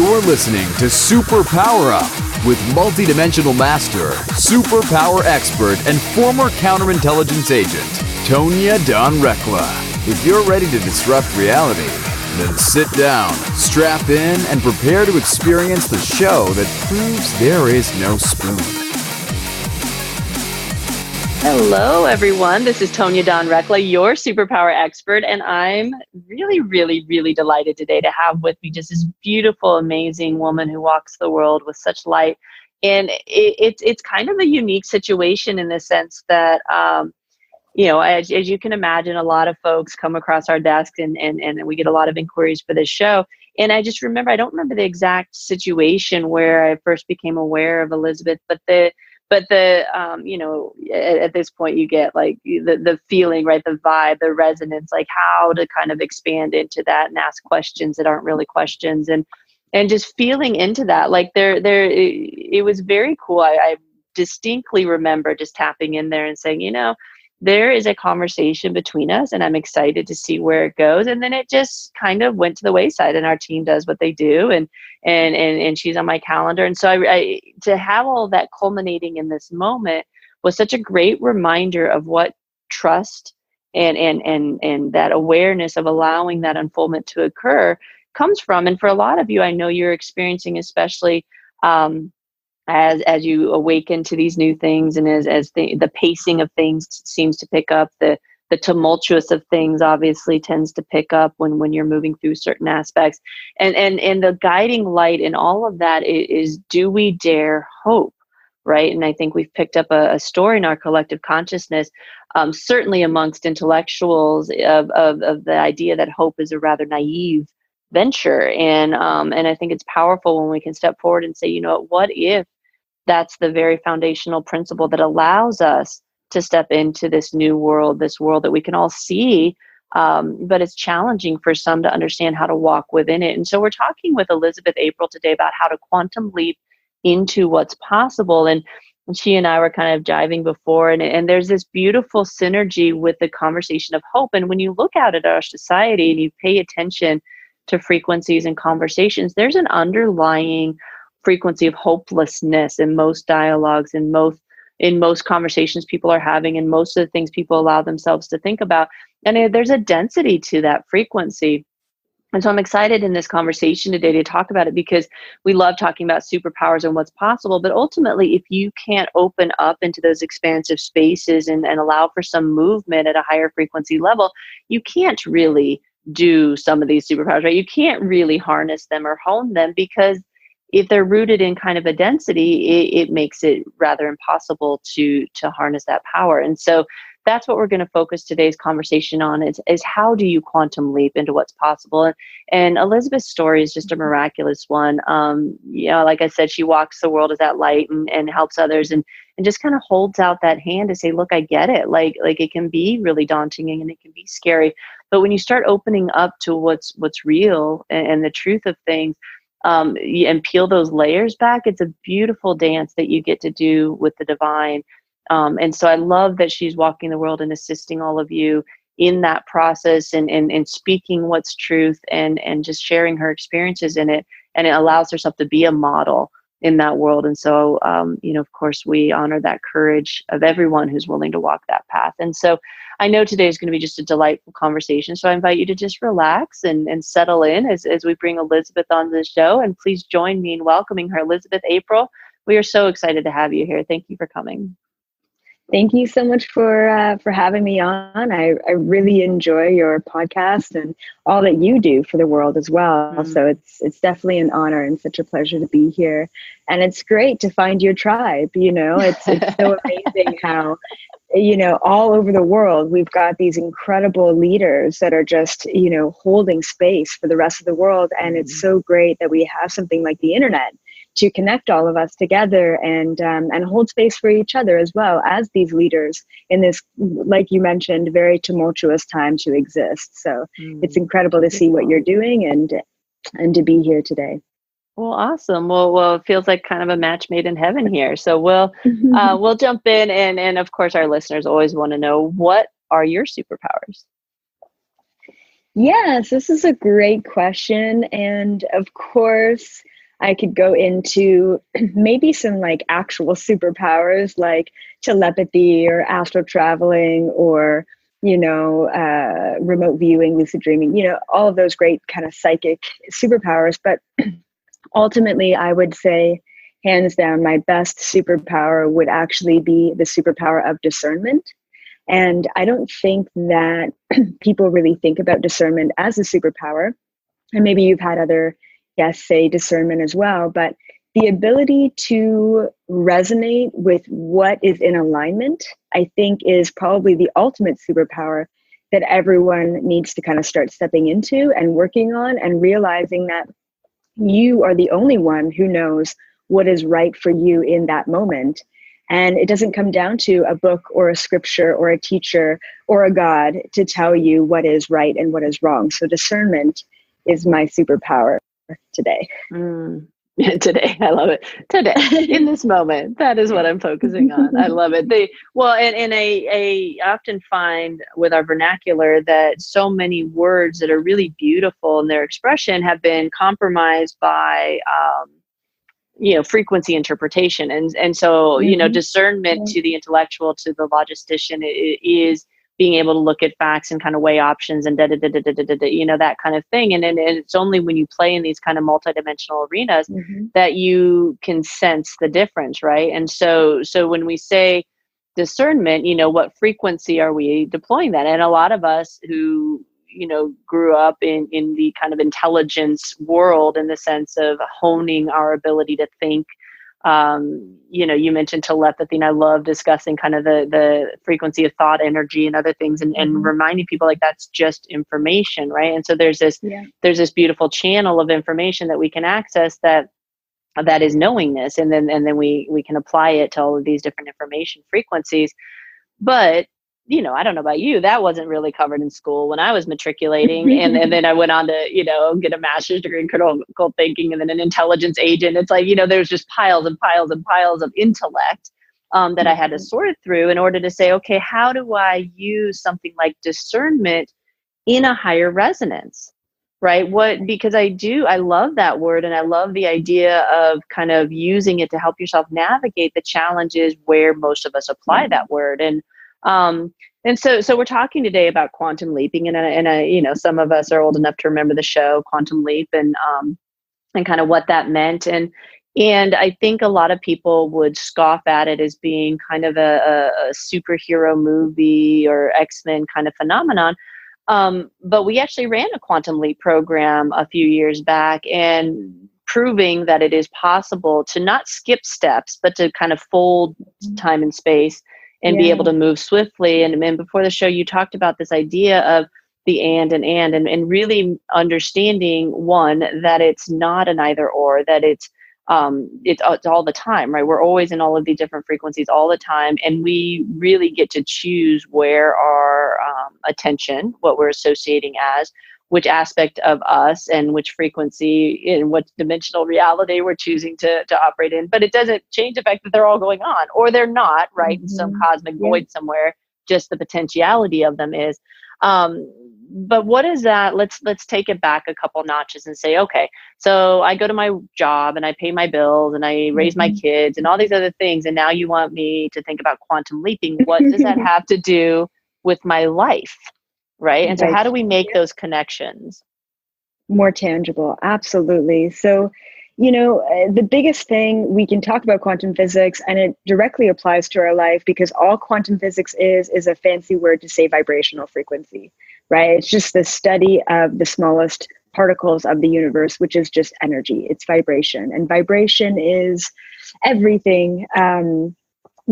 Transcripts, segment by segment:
You're listening to Superpower Up with multidimensional master, superpower expert, and former counterintelligence agent, Tonya Dawn Recla. If you're ready to disrupt reality, then sit down, strap in, and prepare to experience the show that proves there is no spoon. Hello, everyone. This is Tonya Dawn Recla, your superpower expert, and I'm really delighted today to have with me just this beautiful, amazing woman who walks the world with such light. And it's kind of a unique situation in the sense that, as you can imagine, a lot of folks come across our desk and we get a lot of inquiries for this show. And I just remember, I don't remember the exact situation where I first became aware of Elizabeth, but at this point you get like the feeling, right? The vibe, the resonance, like how to kind of expand into that and ask questions that aren't really questions, and just feeling into that. Like it was very cool. I distinctly remember just tapping in there and saying, there is a conversation between us and I'm excited to see where it goes. And then it just kind of went to the wayside, and our team does what they do. And she's on my calendar. And so I to have all that culminating in this moment was such a great reminder of what trust and that awareness of allowing that unfoldment to occur comes from. And for a lot of you, I know you're experiencing, especially, as you awaken to these new things, and as the pacing of things seems to pick up, the tumultuous of things obviously tends to pick up when you're moving through certain aspects, and the guiding light in all of that is do we dare hope, right? And I think we've picked up a story in our collective consciousness, certainly amongst intellectuals, of the idea that hope is a rather naive venture, and I think it's powerful when we can step forward and say, what if that's the very foundational principle that allows us to step into this new world, this world that we can all see, but it's challenging for some to understand how to walk within it. And so we're talking with Elizabeth April today about how to quantum leap into what's possible. And she and I were kind of jiving before, and there's this beautiful synergy with the conversation of hope. And when you look out at our society and you pay attention to frequencies and conversations, there's an underlying frequency of hopelessness in most dialogues, in most conversations people are having, and most of the things people allow themselves to think about. And there's a density to that frequency. And so I'm excited in this conversation today to talk about it, because we love talking about superpowers and what's possible. But ultimately, if you can't open up into those expansive spaces and allow for some movement at a higher frequency level, you can't really do some of these superpowers, right? You can't really harness them or hone them, because if they're rooted in kind of a density, it makes it rather impossible to harness that power. And so that's what we're going to focus today's conversation on, is how do you quantum leap into what's possible? And Elizabeth's story is just a miraculous one. Like I said, she walks the world as that light and helps others, and just kind of holds out that hand to say, look, I get it. Like it can be really daunting and it can be scary. But when you start opening up to what's real and the truth of things, and peel those layers back, it's a beautiful dance that you get to do with the divine. And so I love that she's walking the world and assisting all of you in that process, and speaking what's truth, and just sharing her experiences in it. And it allows herself to be a model in that world. And so, of course, we honor that courage of everyone who's willing to walk that path. And so I know today is going to be just a delightful conversation. So I invite you to just relax and settle in as we bring Elizabeth on the show. And please join me in welcoming her. Elizabeth April, we are so excited to have you here. Thank you for coming. Thank you so much for having me on. I really enjoy your podcast and all that you do for the world as well. Mm-hmm. So it's definitely an honor and such a pleasure to be here. And it's great to find your tribe. It's so amazing how, all over the world, we've got these incredible leaders that are just, holding space for the rest of the world. And it's so great that we have something like the internet to connect all of us together and hold space for each other as well as these leaders in this, like you mentioned, very tumultuous time to exist. So it's incredible to see what you're doing and to be here today. Well, awesome. Well, it feels like kind of a match made in heaven here. So we'll jump in, and of course, our listeners always want to know, what are your superpowers? Yes, this is a great question. And of course, I could go into maybe some like actual superpowers like telepathy or astral traveling or, remote viewing, lucid dreaming, all of those great kind of psychic superpowers. But ultimately, I would say, hands down, my best superpower would actually be the superpower of discernment. And I don't think that people really think about discernment as a superpower. And maybe you've had other guests say discernment as well, but the ability to resonate with what is in alignment, I think, is probably the ultimate superpower that everyone needs to kind of start stepping into and working on, and realizing that you are the only one who knows what is right for you in that moment. And it doesn't come down to a book or a scripture or a teacher or a God to tell you what is right and what is wrong. So discernment is my superpower today. Today, I love it. Today, in this moment, that is what I'm focusing on. I love it. I often find with our vernacular that so many words that are really beautiful in their expression have been compromised by frequency interpretation. And so, discernment to the intellectual, to the logistician, is being able to look at facts and kind of weigh options and that kind of thing. And it's only when you play in these kind of multidimensional arenas that you can sense the difference, right? And so when we say discernment, what frequency are we deploying that? And a lot of us who grew up in the kind of intelligence world, in the sense of honing our ability to think. You mentioned telepathy, and I love discussing kind of the frequency of thought, energy, and other things, and reminding people like that's just information, right? And so there's this beautiful channel of information that we can access that is knowingness, and then we can apply it to all of these different information frequencies. But I don't know about you, that wasn't really covered in school when I was matriculating. and then I went on to, get a master's degree in critical thinking and then an intelligence agent. It's like, there's just piles and piles and piles of intellect that I had to sort through in order to say, okay, how do I use something like discernment in a higher resonance? Right? Because I love that word, and I love the idea of kind of using it to help yourself navigate the challenges where most of us apply that word. And so we're talking today about quantum leaping, and some of us are old enough to remember the show Quantum Leap, and kind of what that meant. And I think a lot of people would scoff at it as being kind of a superhero movie or X-Men kind of phenomenon. But we actually ran a Quantum Leap program a few years back, and proving that it is possible to not skip steps, but to kind of fold time and space and be able to move swiftly. And before the show, you talked about this idea of the and really understanding, one, that it's not an either or, that it's all the time, right? We're always in all of these different frequencies all the time. And we really get to choose where our attention, what we're associating as, which aspect of us and which frequency in what dimensional reality we're choosing to operate in. But it doesn't change the fact that they're all going on, or they're not, right? In some cosmic void somewhere, just the potentiality of them is. But what is that? Let's take it back a couple notches and say, okay, so I go to my job and I pay my bills and I raise my kids and all these other things. And now you want me to think about quantum leaping. What does that have to do with my life? Right. And so how do we make those connections more tangible? Absolutely. So, the biggest thing, we can talk about quantum physics, and it directly applies to our life, because all quantum physics is a fancy word to say vibrational frequency, right? It's just the study of the smallest particles of the universe, which is just energy. It's vibration, and vibration is everything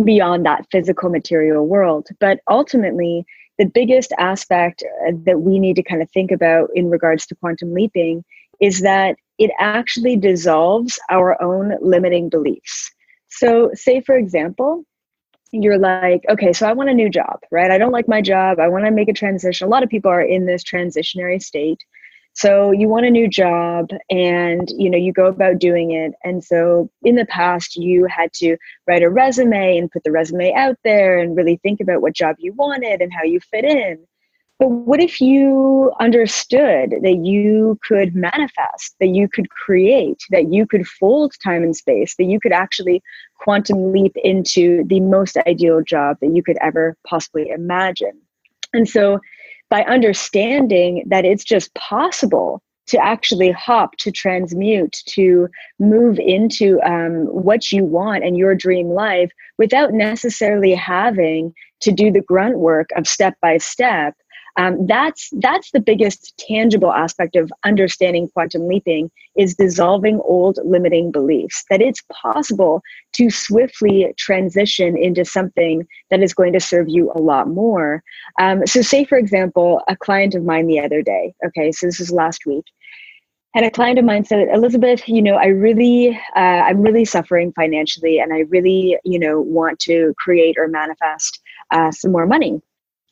beyond that physical material world. But ultimately, the biggest aspect that we need to kind of think about in regards to quantum leaping is that it actually dissolves our own limiting beliefs. So say, for example, you're like, okay, so I want a new job, right? I don't like my job. I want to make a transition. A lot of people are in this transitionary state. So you want a new job, and you go about doing it. And so in the past, you had to write a resume and put the resume out there and really think about what job you wanted and how you fit in. But what if you understood that you could manifest, that you could create, that you could fold time and space, that you could actually quantum leap into the most ideal job that you could ever possibly imagine? And so by understanding that it's just possible to actually hop, to transmute, to move into what you want and your dream life without necessarily having to do the grunt work of step by step, that's the biggest tangible aspect of understanding quantum leaping, is dissolving old limiting beliefs, that it's possible to swiftly transition into something that is going to serve you a lot more. So say, for example, a client of mine the other day, okay, so this is last week, and a client of mine said, Elizabeth, I'm really suffering financially, and I really, want to create or manifest some more money.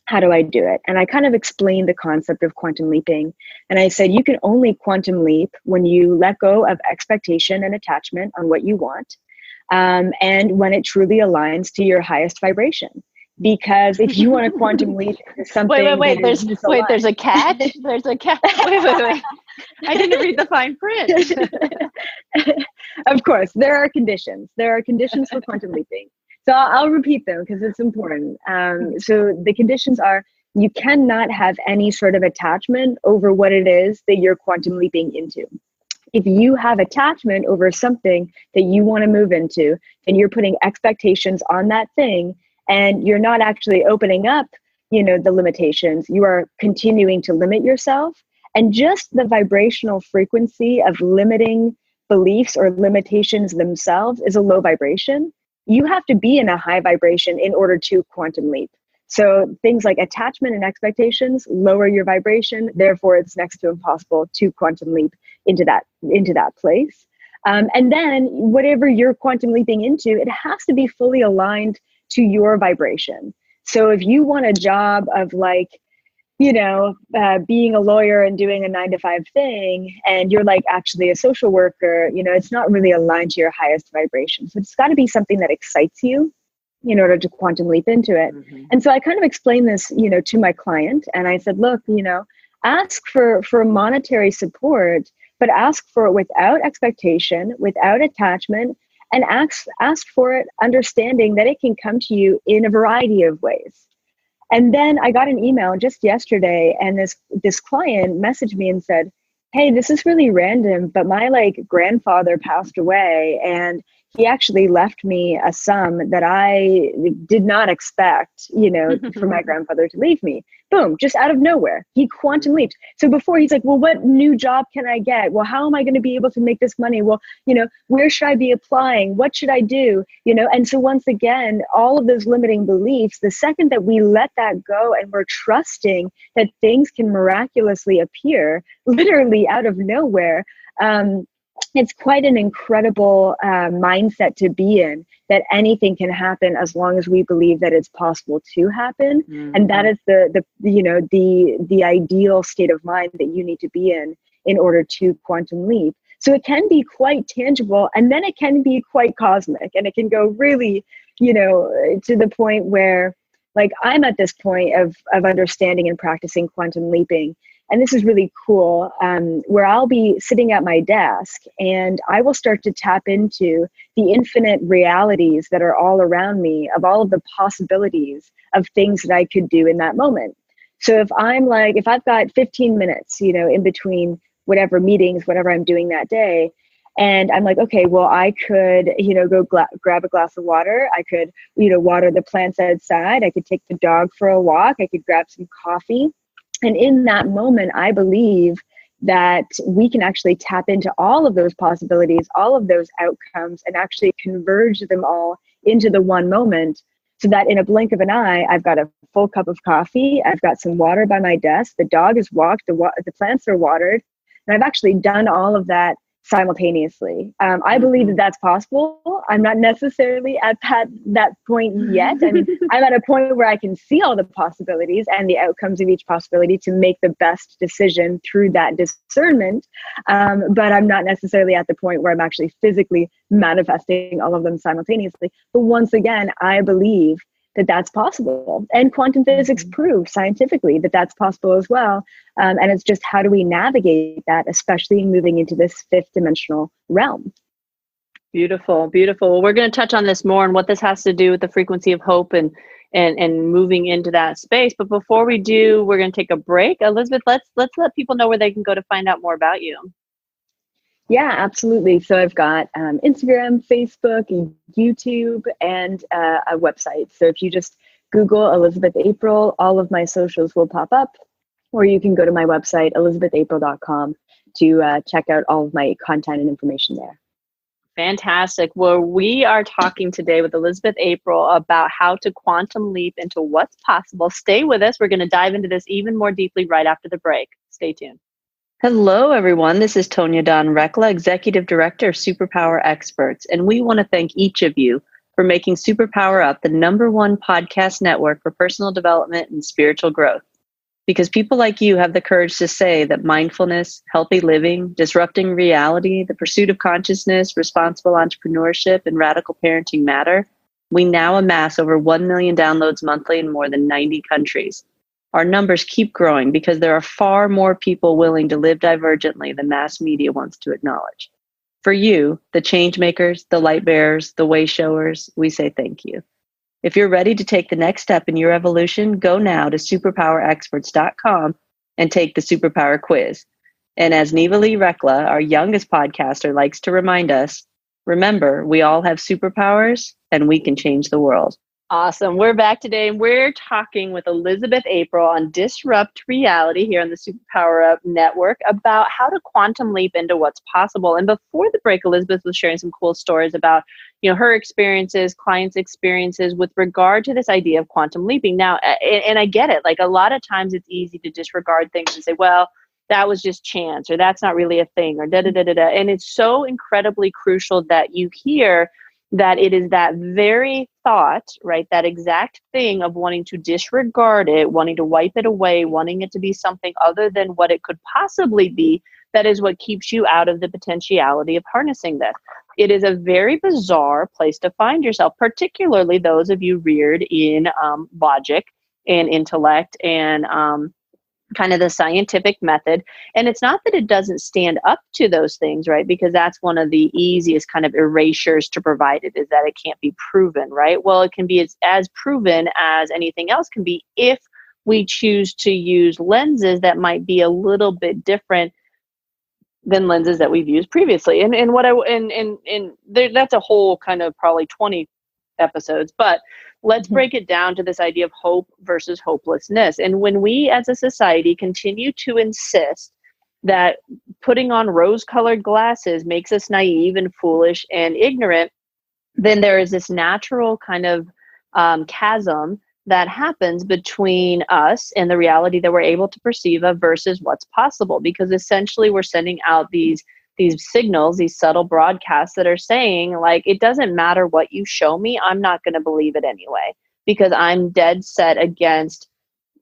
How do I do it? And I kind of explained the concept of quantum leaping. And I said, you can only quantum leap when you let go of expectation and attachment on what you want, and when it truly aligns to your highest vibration. Because if you want to quantum leap into something, wait, there's a catch. There's a catch. Wait. I didn't read the fine print. Of course, there are conditions. There are conditions for quantum leaping. So I'll repeat them because it's important. So the conditions are, you cannot have any sort of attachment over what it is that you're quantum leaping into. If you have attachment over something that you want to move into, then you're putting expectations on that thing, and you're not actually opening up, the limitations. You are continuing to limit yourself. And just the vibrational frequency of limiting beliefs or limitations themselves is a low vibration. You have to be in a high vibration in order to quantum leap. So things like attachment and expectations lower your vibration. Therefore, it's next to impossible to quantum leap into that place. And then whatever you're quantum leaping into, it has to be fully aligned to your vibration. So if you want a job of being a lawyer and doing a 9-to-5 thing, and you're actually a social worker, it's not really aligned to your highest vibration. So it's got to be something that excites you in order to quantum leap into it. Mm-hmm. And so I kind of explained this, to my client, and I said, look, ask for monetary support, but ask for it without expectation, without attachment, and ask for it understanding that it can come to you in a variety of ways. And then I got an email just yesterday, and this client messaged me and said, hey, this is really random, but my grandfather passed away, and he actually left me a sum that I did not expect, for my grandfather to leave me. Boom, just out of nowhere, he quantum leaped. So before, he's like, well, what new job can I get? Well, how am I going to be able to make this money? Well, where should I be applying? What should I do? And so once again, all of those limiting beliefs, the second that we let that go and we're trusting that things can miraculously appear literally out of nowhere, it's quite an incredible mindset to be in, that anything can happen as long as we believe that it's possible to happen. Mm-hmm. And that is the ideal state of mind that you need to be in order to quantum leap. So it can be quite tangible, and then it can be quite cosmic, and it can go really, to the point where I'm at this point of understanding and practicing quantum leaping. And this is really cool, where I'll be sitting at my desk and I will start to tap into the infinite realities that are all around me, of all of the possibilities of things that I could do in that moment. So if I've got 15 minutes, in between whatever meetings, whatever I'm doing that day, and I'm like, okay, well, I could, go grab a glass of water. I could, water the plants outside. I could take the dog for a walk. I could grab some coffee. And in that moment, I believe that we can actually tap into all of those possibilities, all of those outcomes, and actually converge them all into the one moment, so that in a blink of an eye, I've got a full cup of coffee, I've got some water by my desk, the dog is walked, the plants are watered, and I've actually done all of that simultaneously. I believe that that's possible. I'm not necessarily at that point yet. I mean, I'm at a point where I can see all the possibilities and the outcomes of each possibility to make the best decision through that discernment. But I'm not necessarily at the point where I'm actually physically manifesting all of them simultaneously. But once again, I believe that that's possible. And quantum physics proves scientifically that that's possible as well. And it's just, how do we navigate that, especially moving into this fifth dimensional realm? Beautiful, beautiful. Well, we're going to touch on this more and what this has to do with the frequency of hope and moving into that space. But before we do, we're going to take a break. Elizabeth, let's let people know where they can go to find out more about you. Yeah, absolutely. So I've got Instagram, Facebook, YouTube, and a website. So if you just Google Elizabeth April, all of my socials will pop up, or you can go to my website, elizabethapril.com, to check out all of my content and information there. Fantastic. Well, we are talking today with Elizabeth April about how to quantum leap into what's possible. Stay with us. We're going to dive into this even more deeply right after the break. Stay tuned. Hello, everyone. This is Tonya Dawn Recla, Executive Director of Superpower Experts, and we want to thank each of you for making Superpower Up the #1 podcast network for personal development and spiritual growth. Because people like you have the courage to say that mindfulness, healthy living, disrupting reality, the pursuit of consciousness, responsible entrepreneurship, and radical parenting matter, we now amass over 1 million downloads monthly in more than 90 countries. Our numbers keep growing because there are far more people willing to live divergently than mass media wants to acknowledge. For you, the change makers, the light bearers, the way showers, we say thank you. If you're ready to take the next step in your evolution, go now to superpowerexperts.com and take the Superpower quiz. And as Neva Lee Recla, our youngest podcaster, likes to remind us, remember, we all have superpowers and we can change the world. Awesome. We're back today and we're talking with Elizabeth April on Disrupt Reality here on the Superpower Up Network about how to quantum leap into what's possible. And before the break, Elizabeth was sharing some cool stories about, her experiences, clients' experiences with regard to this idea of quantum leaping. Now, and I get it. Like, a lot of times it's easy to disregard things and say, well, that was just chance, or that's not really a thing, or da-da-da-da-da. And it's so incredibly crucial that you hear that it is that very thought, right, that exact thing of wanting to disregard it, wanting to wipe it away, wanting it to be something other than what it could possibly be, that is what keeps you out of the potentiality of harnessing this. It is a very bizarre place to find yourself, particularly those of you reared in logic and intellect and kind of the scientific method. And it's not that it doesn't stand up to those things, right? Because that's one of the easiest kind of erasures to provide it, is that it can't be proven, right? Well, it can be as proven as anything else can be if we choose to use lenses that might be a little bit different than lenses that we've used previously. And that's a whole kind of probably 20 episodes, but let's break it down to this idea of hope versus hopelessness. And when we as a society continue to insist that putting on rose-colored glasses makes us naive and foolish and ignorant, then there is this natural kind of chasm that happens between us and the reality that we're able to perceive of versus what's possible. Because essentially we're sending out these signals, these subtle broadcasts that are saying, like, it doesn't matter what you show me, I'm not going to believe it anyway, because I'm dead set against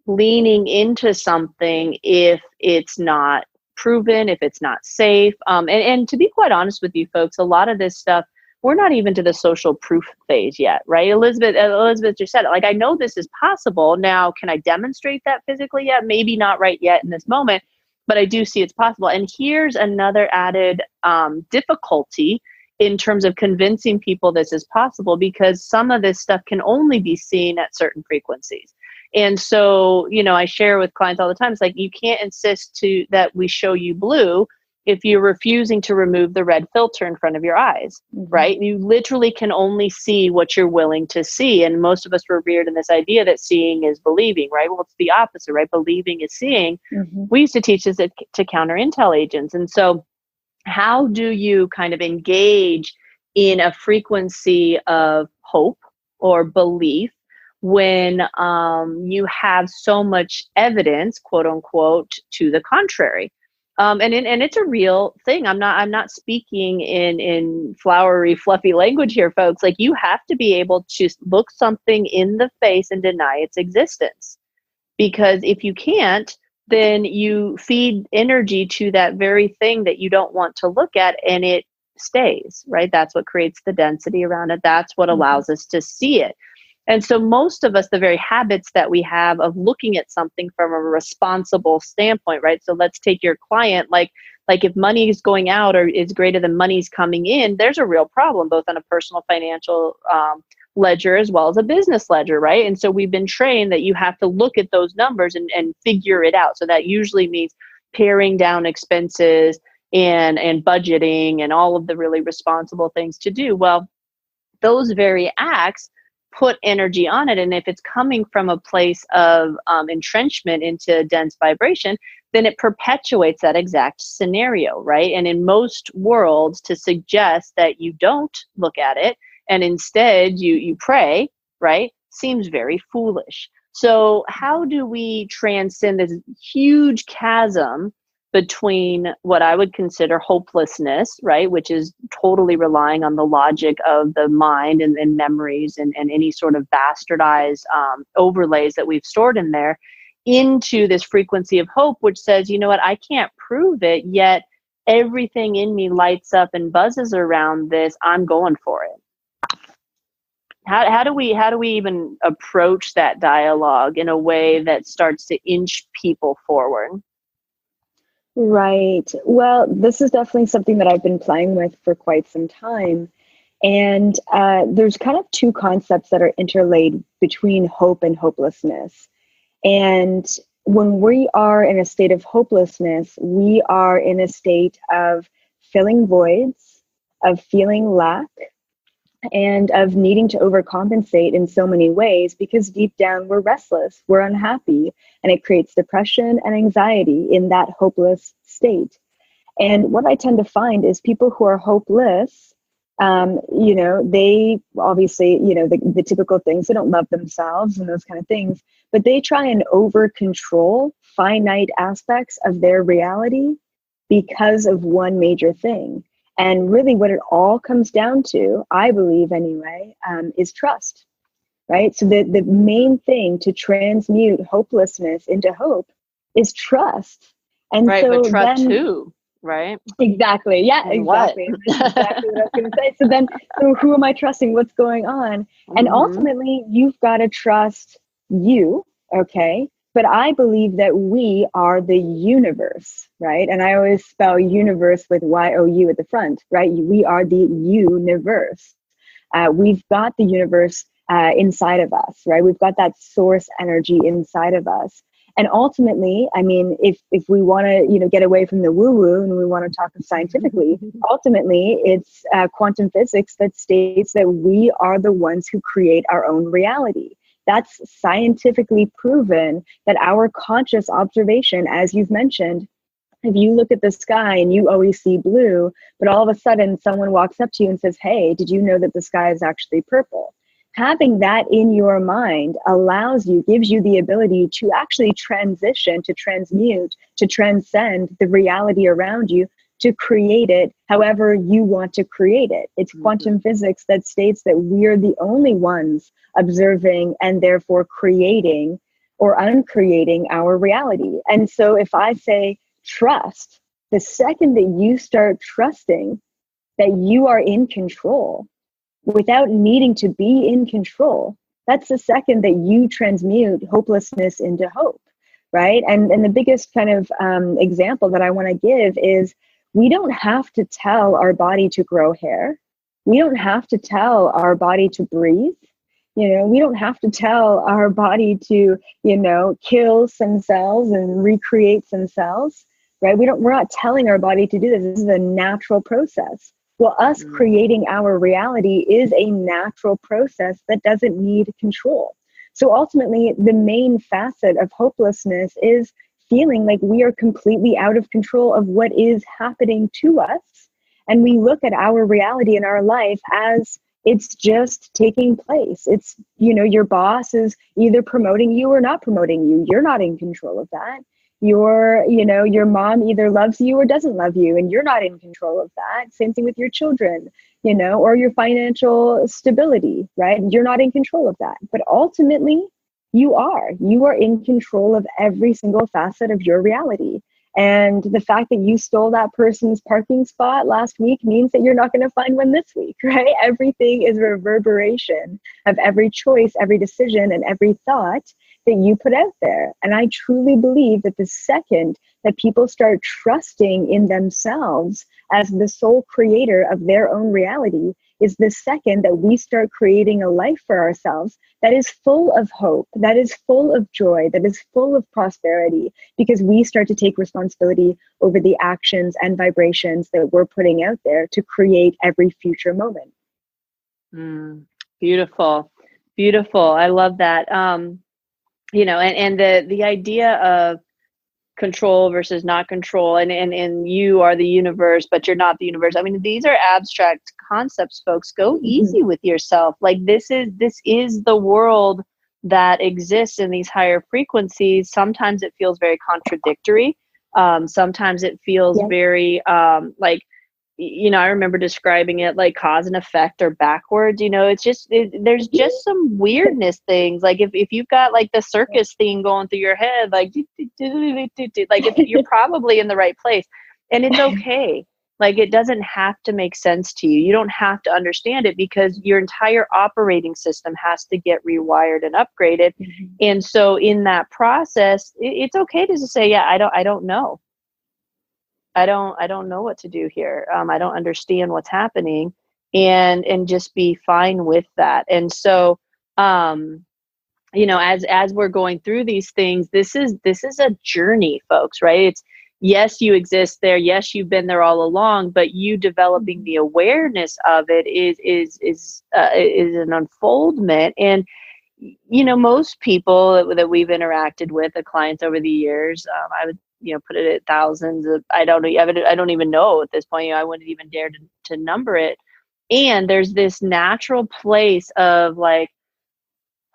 leaning into something if it's not proven, if it's not safe. And to be quite honest with you folks, a lot of this stuff, we're not even to the social proof phase yet, right? Elizabeth just said it. Like, I know this is possible. Now, can I demonstrate that physically yet? Maybe not right yet in this moment, but I do see it's possible. And here's another added difficulty in terms of convincing people this is possible, because some of this stuff can only be seen at certain frequencies. And so, I share with clients all the time, it's like, you can't insist that we show you blue if you're refusing to remove the red filter in front of your eyes, right? You literally can only see what you're willing to see. And most of us were reared in this idea that seeing is believing, right? Well, it's the opposite, right? Believing is seeing. We used to teach this to counter intel agents. And so how do you kind of engage in a frequency of hope or belief when you have so much evidence, quote unquote, to the contrary? And it's a real thing. I'm not speaking in flowery, fluffy language here, folks. Like, you have to be able to look something in the face and deny its existence. Because if you can't, then you feed energy to that very thing that you don't want to look at, and it stays, right? That's what creates the density around it. That's what allows us to see it. And so most of us, the very habits that we have of looking at something from a responsible standpoint, right? So let's take your client, like if money is going out or is greater than money's coming in, there's a real problem, both on a personal financial ledger as well as a business ledger, right? And so we've been trained that you have to look at those numbers and figure it out. So that usually means paring down expenses and budgeting and all of the really responsible things to do. Well, those very acts put energy on it. And if it's coming from a place of entrenchment into dense vibration, then it perpetuates that exact scenario, right? And in most worlds, to suggest that you don't look at it and instead you pray, right, seems very foolish. So how do we transcend this huge chasm between what I would consider hopelessness, right, which is totally relying on the logic of the mind and memories and any sort of bastardized overlays that we've stored in there, into this frequency of hope, which says, you know what, I can't prove it, yet everything in me lights up and buzzes around this. I'm going for it. How do we even approach that dialogue in a way that starts to inch people forward? Right. Well, this is definitely something that I've been playing with for quite some time. And there's kind of two concepts that are interlaid between hope and hopelessness. And when we are in a state of hopelessness, we are in a state of filling voids, of feeling lack, and of needing to overcompensate in so many ways, because deep down we're restless, we're unhappy, and it creates depression and anxiety in that hopeless state. And what I tend to find is people who are hopeless, they obviously, the typical things, they don't love themselves and those kind of things, but they try and over control finite aspects of their reality because of one major thing. And really what it all comes down to, I believe anyway, is trust, right? So the main thing to transmute hopelessness into hope is trust. And right, so but trust then, who, right? Exactly. Yeah, And exactly. That's exactly what I was going to say. So who am I trusting? What's going on? And ultimately, you've got to trust you, okay? But I believe that we are the universe, right? And I always spell universe with Y-O-U at the front, right? We are the universe. We've got the universe inside of us, right? We've got that source energy inside of us. And ultimately, I mean, if we want to, get away from the woo-woo and we want to talk scientifically, ultimately, it's quantum physics that states that we are the ones who create our own reality. That's scientifically proven that our conscious observation, as you've mentioned, if you look at the sky and you always see blue, but all of a sudden someone walks up to you and says, hey, did you know that the sky is actually purple? Having that in your mind gives you the ability to actually transition, to transmute, to transcend the reality around you, to create it however you want to create it. It's quantum physics that states that we're the only ones observing and therefore creating or uncreating our reality. And so if I say trust, the second that you start trusting that you are in control without needing to be in control, that's the second that you transmute hopelessness into hope, right? And the biggest kind of example that I want to give is we don't have to tell our body to grow hair. We don't have to tell our body to breathe. We don't have to tell our body to, kill some cells and recreate some cells, right? We're not telling our body to do this. This is a natural process. Well, us creating our reality is a natural process that doesn't need control. So ultimately, the main facet of hopelessness is feeling like we are completely out of control of what is happening to us. And we look at our reality in our life as it's just taking place. It's, your boss is either promoting you or not promoting you. You're not in control of that. Your mom either loves you or doesn't love you, and you're not in control of that. Same thing with your children, or your financial stability, right? You're not in control of that. But ultimately, you are in control of every single facet of your reality. And the fact that you stole that person's parking spot last week means that you're not going to find one this week, right? Everything is a reverberation of every choice, every decision, and every thought that you put out there. And I truly believe that the second that people start trusting in themselves as the sole creator of their own reality is the second that we start creating a life for ourselves that is full of hope, that is full of joy, that is full of prosperity, because we start to take responsibility over the actions and vibrations that we're putting out there to create every future moment. Beautiful. Beautiful. I love that. You know, and the idea of control versus not control, and you are the universe, but you're not the universe. I mean, these are abstract concepts, folks. Go easy with yourself. Like this is the world that exists in these higher frequencies. Sometimes it feels very contradictory. Sometimes it feels very like, you know, I remember describing it like cause and effect or backwards, you know, it's just, there's just some weirdness things. Like if you've got like the circus thing going through your head, like if you're probably in the right place, and it's okay. Like it doesn't have to make sense to you. You don't have to understand it, because your entire operating system has to get rewired and upgraded. And so in that process, it's okay to just say, yeah, I don't know. I don't know what to do here. I don't understand what's happening, and just be fine with that. And so, you know, as we're going through these things, this is a journey, folks, right? It's, yes, you exist there. Yes, you've been there all along, but you developing the awareness of it is an unfoldment. And you know, most people that we've interacted with, the clients over the years, I would, you know, put it at thousands of, I don't even know at this point. You know, I wouldn't even dare to number it. And there's this natural place of like,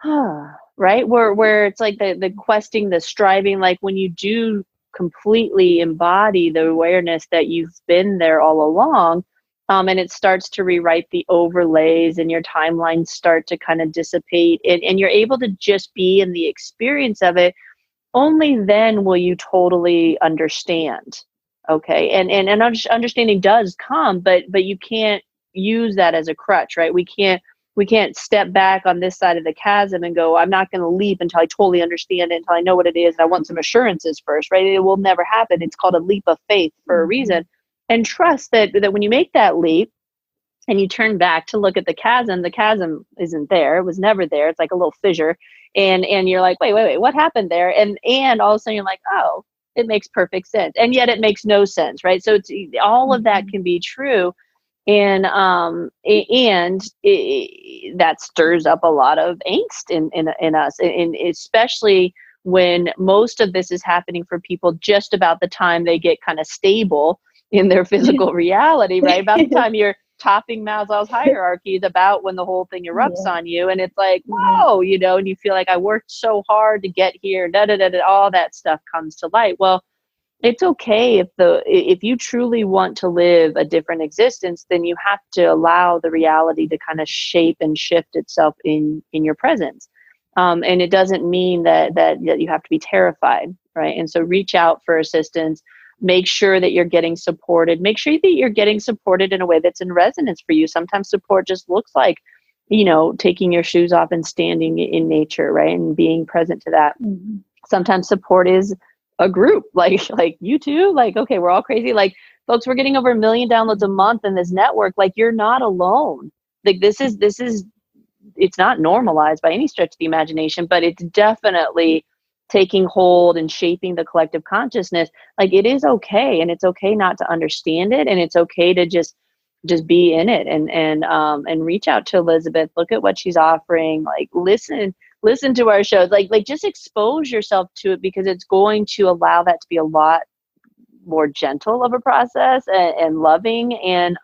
right, where it's like the questing, the striving, like when you do completely embody the awareness that you've been there all along, and it starts to rewrite the overlays, and your timelines start to kind of dissipate, and you're able to just be in the experience of it. Only then will you totally understand. Okay. And understanding does come, but you can't use that as a crutch, right? We can't step back on this side of the chasm and go, I'm not going to leap until I totally understand it, until I know what it is. I want some assurances first, right? It will never happen. It's called a leap of faith for a reason. And trust that when you make that leap and you turn back to look at the chasm isn't there. It was never there. It's like a little fissure. And you're like, wait, what happened there? And all of a sudden you're like, oh, it makes perfect sense. And yet it makes no sense, right? So it's all of that can be true. And that stirs up a lot of angst in us, and especially when most of this is happening for people just about the time they get kind of stable in their physical reality, right? About the time you're topping Maslow's hierarchy is about when the whole thing erupts on you, and it's like, whoa, you know, and you feel like I worked so hard to get here, all that stuff comes to light. Well, it's okay if you truly want to live a different existence, then you have to allow the reality to kind of shape and shift itself in your presence. And it doesn't mean that you have to be terrified, right? And so reach out for assistance. Make sure that you're getting supported. Make sure that you're getting supported in a way that's in resonance for you. Sometimes support just looks like, you know, taking your shoes off and standing in nature, right? And being present to that. Sometimes support is a group like you two, like, okay, we're all crazy. Like, folks, we're getting over 1 million downloads a month in this network. Like, you're not alone. Like, this is, it's not normalized by any stretch of the imagination, but it's definitely taking hold and shaping the collective consciousness. Like, it is okay. And it's okay not to understand it. And it's okay to just be in it, and reach out to Elizabeth, look at what she's offering, like listen to our shows, like just expose yourself to it, because it's going to allow that to be a lot more gentle of a process and loving. And,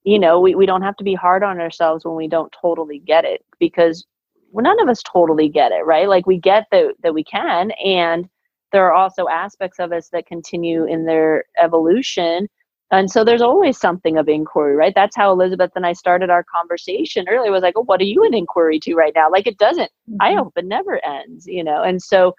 you know, we don't have to be hard on ourselves when we don't totally get it, because none of us totally get it, right? Like, we get that we can, and there are also aspects of us that continue in their evolution. And so there's always something of inquiry, right? That's how Elizabeth and I started our conversation earlier, was like, oh, what are you in inquiry to right now? Like, it doesn't, I hope it never ends, you know? And so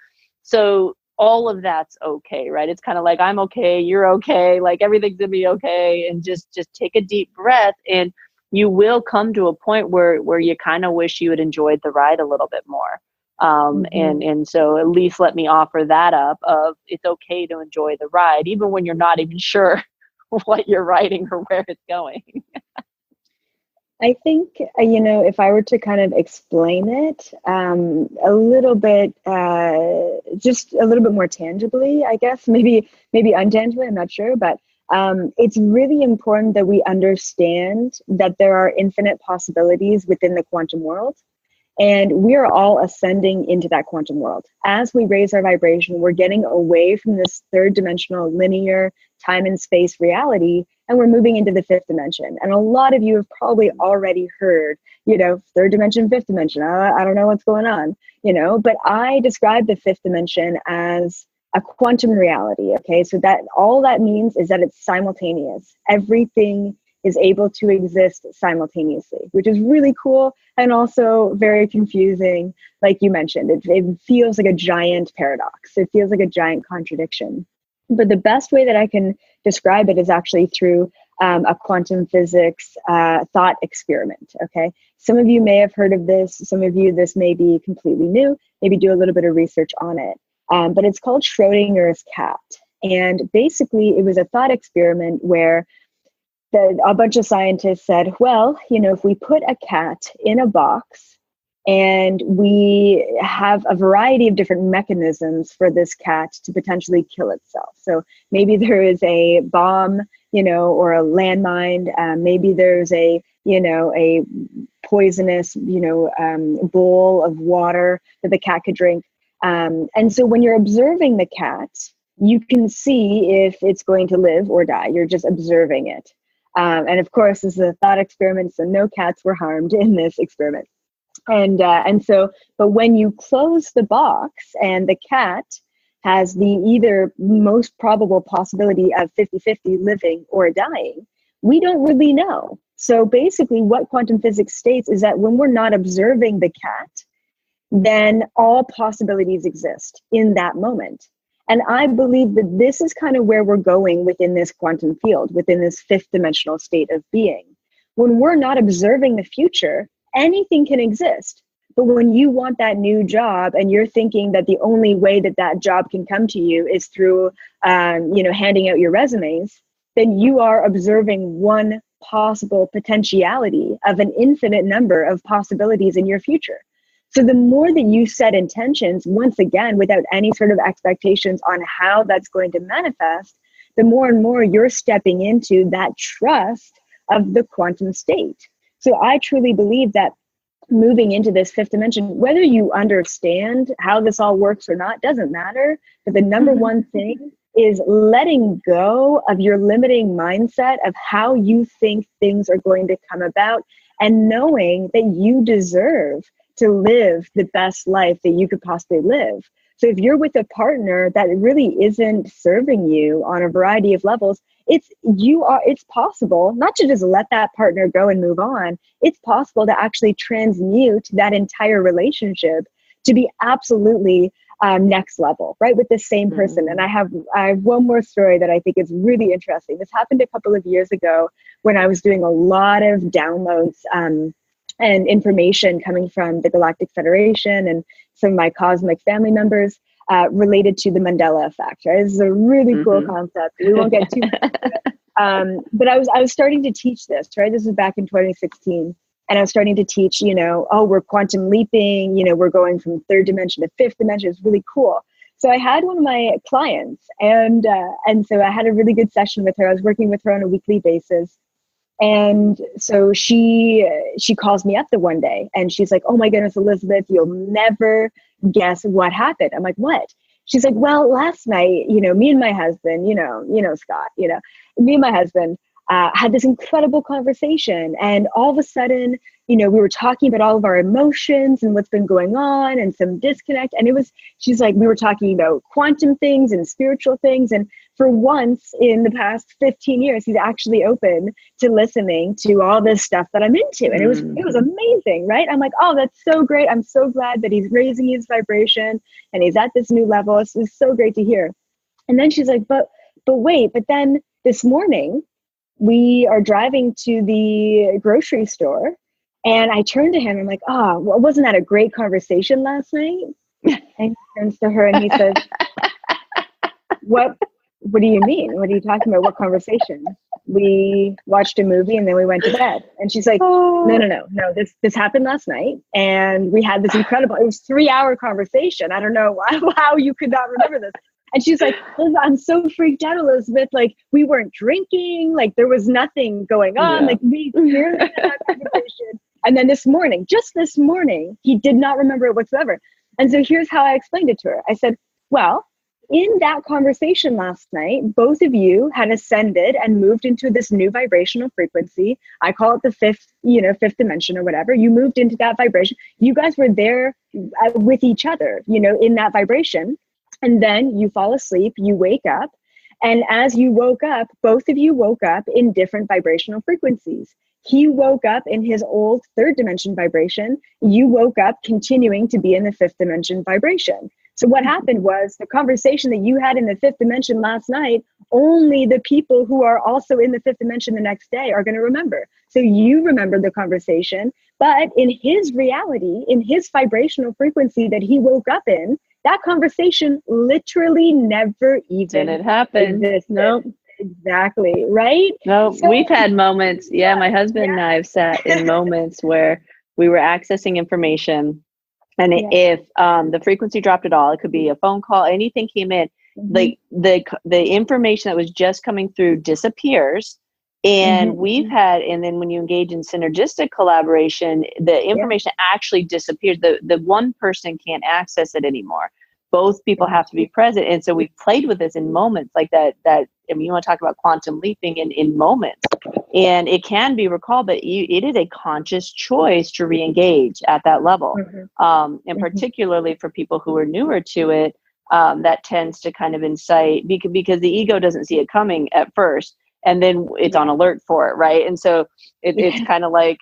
all of that's okay, right? It's kind of like, I'm okay, you're okay, like everything's gonna be okay, and just take a deep breath, and you will come to a point where you kind of wish you had enjoyed the ride a little bit more. And so at least let me offer that up of, it's okay to enjoy the ride, even when you're not even sure what you're riding or where it's going. I think, if I were to kind of explain it a little bit, just a little bit more tangibly, I guess, maybe untangibly, I'm not sure, but it's really important that we understand that there are infinite possibilities within the quantum world. And we are all ascending into that quantum world. As we raise our vibration, we're getting away from this third dimensional linear time and space reality, and we're moving into the fifth dimension. And a lot of you have probably already heard, third dimension, fifth dimension. I don't know what's going on, but I describe the fifth dimension as a quantum reality. Okay. So that all that means is that it's simultaneous. Everything is able to exist simultaneously, which is really cool and also very confusing. Like you mentioned, it feels like a giant paradox. It feels like a giant contradiction. But the best way that I can describe it is actually through a quantum physics thought experiment. Okay, some of you may have heard of this. Some of you, this may be completely new. Maybe do a little bit of research on it. But it's called Schrodinger's cat. And basically, it was a thought experiment where a bunch of scientists said, well, if we put a cat in a box and we have a variety of different mechanisms for this cat to potentially kill itself. So maybe there is a bomb, or a landmine. Maybe there's a poisonous, bowl of water that the cat could drink. And so when you're observing the cat, you can see if it's going to live or die. You're just observing it. And of course, this is a thought experiment, so no cats were harmed in this experiment. And so, but when you close the box and the cat has the either most probable possibility of 50-50 living or dying, we don't really know. So basically what quantum physics states is that when we're not observing the cat, then all possibilities exist in that moment. And I believe that this is kind of where we're going within this quantum field, within this fifth dimensional state of being. When we're not observing the future, anything can exist. But when you want that new job and you're thinking that the only way that that job can come to you is through, handing out your resumes, then you are observing one possible potentiality of an infinite number of possibilities in your future. So the more that you set intentions, once again, without any sort of expectations on how that's going to manifest, the more and more you're stepping into that trust of the quantum state. So I truly believe that moving into this fifth dimension, whether you understand how this all works or not, doesn't matter. But the number one thing is letting go of your limiting mindset of how you think things are going to come about, and knowing that you deserve to live the best life that you could possibly live. So if you're with a partner that really isn't serving you on a variety of levels, it's possible not to just let that partner go and move on. It's possible to actually transmute that entire relationship to be absolutely next level, right, with the same person. And I have one more story that I think is really interesting. This happened a couple of years ago when I was doing a lot of downloads and information coming from the Galactic Federation and some of my cosmic family members related to the Mandela effect. Right? This is a really cool concept. We won't get too much into it. But I was starting to teach this, right? This was back in 2016. And I was starting to teach, we're quantum leaping, we're going from third dimension to fifth dimension. It's really cool. So I had one of my clients and so I had a really good session with her. I was working with her on a weekly basis. And so she calls me up the one day and she's like, "Oh my goodness, Elizabeth, you'll never guess what happened." I'm like, "What?" She's like, "Well, last night, me and my husband, Scott, me and my husband, had this incredible conversation. And all of a sudden, we were talking about all of our emotions and what's been going on and some disconnect. And she's like, we were talking about quantum things and spiritual things. And for once in the past 15 years, he's actually open to listening to all this stuff that I'm into. And it was amazing, right? I'm like, oh, that's so great. I'm so glad that he's raising his vibration and he's at this new level. It's so great to hear. And then she's like, but wait, but then this morning we are driving to the grocery store and I turned to him. I'm like, oh, well, wasn't that a great conversation last night? And he turns to her and he says, what do you mean? What are you talking about? What conversation? We watched a movie and then we went to bed. And she's like, no. This happened last night. And we had this it was 3-hour conversation. I don't know how you could not remember this. And she's like, I'm so freaked out, Elizabeth. Like, we weren't drinking. Like, there was nothing going on. Yeah. Like, we clearly had that conversation. And then just this morning, he did not remember it whatsoever. And so here's how I explained it to her. I said, well, in that conversation last night, both of you had ascended and moved into this new vibrational frequency. I call it the fifth dimension or whatever. You moved into that vibration. You guys were there with each other, in that vibration. And then you fall asleep, you wake up. And as you woke up, both of you woke up in different vibrational frequencies. He woke up in his old third dimension vibration. You woke up continuing to be in the fifth dimension vibration. So what happened was the conversation that you had in the fifth dimension last night, only the people who are also in the fifth dimension the next day are going to remember. So you remembered the conversation, but in his reality, in his vibrational frequency that he woke up in, that conversation literally never even didn't happen. Nope. Exactly. Right? No, we've had moments. Yeah, my husband and I have sat in moments where we were accessing information. And if the frequency dropped at all, it could be a phone call, anything came in, like the information that was just coming through disappears. And we've had, and then when you engage in synergistic collaboration, the information actually disappears. The one person can't access it anymore. Both people have to be present. And so we've played with this in moments like that. I mean, you want to talk about quantum leaping in moments. And it can be recalled, but it is a conscious choice to re-engage at that level. And particularly for people who are newer to it, that tends to kind of incite, because the ego doesn't see it coming at first. And then it's on alert for it, right? And so it's kind of like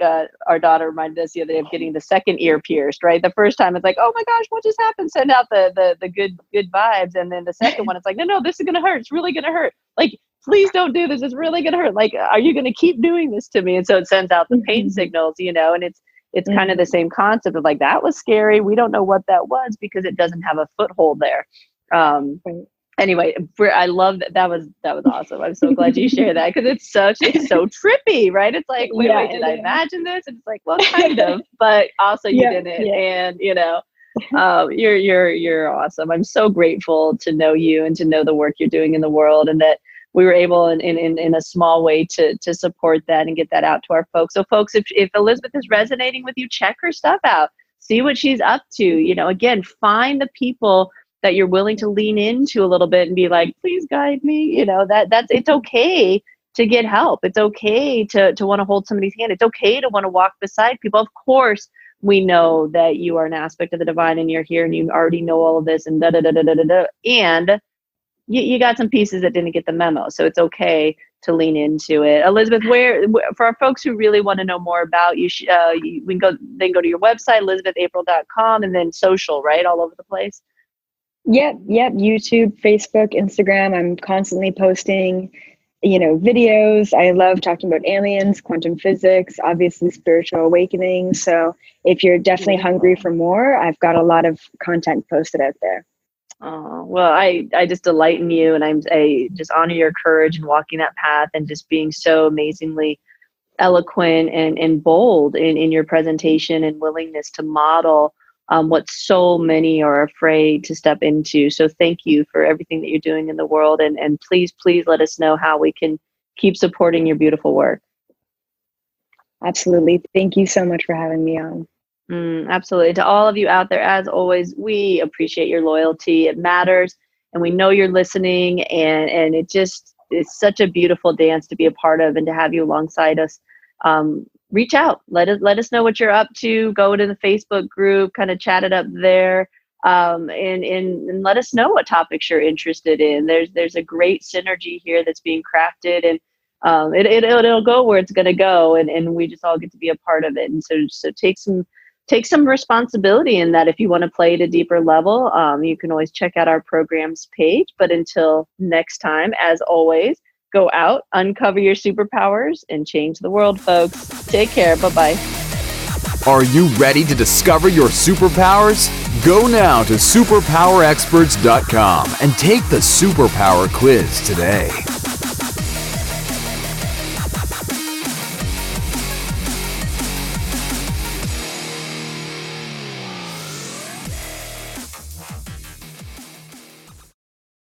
our daughter reminded us the other day of getting the second ear pierced, right? The first time it's like, oh my gosh, what just happened? Send out the good vibes. And then the second one, it's like, no, this is going to hurt. It's really going to hurt. Like, please don't do this. It's really going to hurt. Like, are you going to keep doing this to me? And so it sends out the pain signals, and it's kind of the same concept of like, that was scary. We don't know what that was because it doesn't have a foothold there. Anyway, I love that. That was awesome. I'm so glad you shared that because it's so trippy, right? It's like, wait, did I imagine this? And it's like, well, kind of, but also you didn't. And you're awesome. I'm so grateful to know you and to know the work you're doing in the world, and that we were able in a small way to support that and get that out to our folks. So folks, if Elizabeth is resonating with you, check her stuff out, see what she's up to. Again, find the people that you're willing to lean into a little bit and be like, please guide me. That's it's okay to get help. It's okay to want to hold somebody's hand. It's okay to want to walk beside people. Of course, we know that you are an aspect of the divine and you're here and you already know all of this and and you got some pieces that didn't get the memo. So it's okay to lean into it. Elizabeth, where for our folks who really want to know more about you, we can go to your website, elizabethapril.com, and then social, right? All over the place. Yep. YouTube, Facebook, Instagram. I'm constantly posting, videos. I love talking about aliens, quantum physics, obviously spiritual awakening. So if you're definitely hungry for more, I've got a lot of content posted out there. Oh, well, I just delight in you, and I just honor your courage in walking that path and just being so amazingly eloquent and bold in your presentation and willingness to model what so many are afraid to step into. So thank you for everything that you're doing in the world. And please let us know how we can keep supporting your beautiful work. Absolutely. Thank you so much for having me on. Absolutely. To all of you out there, as always, we appreciate your loyalty. It matters. And we know you're listening. And it just, it's such a beautiful dance to be a part of and to have you alongside us. Reach out, let us know what you're up to. Go to the Facebook group, kind of chat it up there. And let us know what topics you're interested in. There's a great synergy here that's being crafted, and it'll go where it's going to go, and we just all get to be a part of it. And so take some responsibility in that. If you want to play at a deeper level, you can always check out our programs page. But until next time, as always, go out, uncover your superpowers, and change the world, folks. Take care. Bye-bye. Are you ready to discover your superpowers? Go now to superpowerexperts.com and take the superpower quiz today.